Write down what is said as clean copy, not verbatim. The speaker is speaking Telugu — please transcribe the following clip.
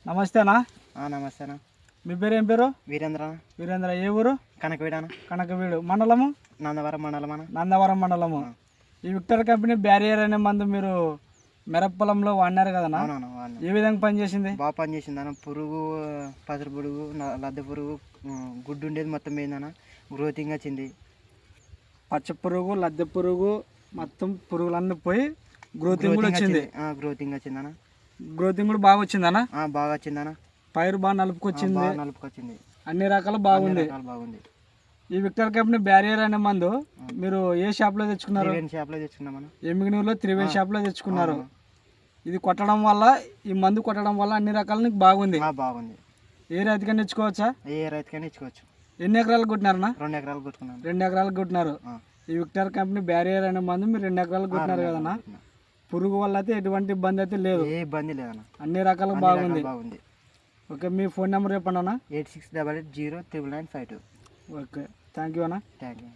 నమస్తే అన్న. నమస్తే అన్న. మీ పేరు ఏం పేరు? వీరేంద్ర. వీరేంద్ర. ఏ ఊరు? కనకవీడు అన్న. కనకవీడు. మండలము? నందవరం మండలం అన్న. నందవరం మండలము. ఈ విక్టర్ కంపెనీ బ్యారియర్ అనే మందు మీరు మిరప పొలంలో వాడినారు కదన్నా? ఏ విధంగా పనిచేసింది? బాగా పనిచేసింది అన్న. పురుగు, పసరు పురుగు, లద్దె పురుగు, గుడ్డు ఉండేది మొత్తం పోయిందన్న. గ్రోతింగ్ వచ్చింది. పచ్చ పురుగు, లద్దె పురుగు మొత్తం పురుగులన్నీ పోయి గ్రోతింగ్ కూడా వచ్చింది. గ్రోతింగ్ వచ్చిందన్న. గ్రోతింగ్ కూడా బాగా వచ్చిందన్న? బాగా వచ్చిందన్న. పైరు బాగా నలుపుకొచ్చింది. నలుపుకొచ్చింది. అన్ని రకాలు బాగుంది. ఈ విక్టర్ కంపెనీ బ్యారియర్ అనే మందు మీరు ఏ షాప్లో తెచ్చుకున్నారు? షాప్లో తెచ్చుకున్నామన్న. ఎమ్మిగనూరులో త్రివేణి షాప్లో తెచ్చుకున్నారు. ఇది కొట్టడం వల్ల, ఈ మందు కొట్టడం వల్ల అన్ని రకాల బాగుంది. బాగుంది. ఏ రైతుకైనా ఇచ్చుకోవచ్చా? ఏ రైతుకైనా ఇచ్చుకోవచ్చు. ఎన్ని ఎకరాలు కొట్టినారన్నా? 2 ఎకరాలు కొట్టుకున్నాను. 2 ఎకరాలు కొట్టినారు. ఈ విక్టర్ కంపెనీ బ్యారియర్ అనే మందు మీరు 2 ఎకరాలు కొట్టినారు కదన్నా? పురుగు వల్ల అయితే ఎటువంటి ఇబ్బంది అయితే లేదు. ఏ ఇబ్బంది లేదన్న. అన్ని రకాలు బాగుంది. ఓకే, మీ ఫోన్ నెంబర్ చెప్పండి అన్న. 8688099952. ఓకే, థ్యాంక్ యూ అన్న. Thank you.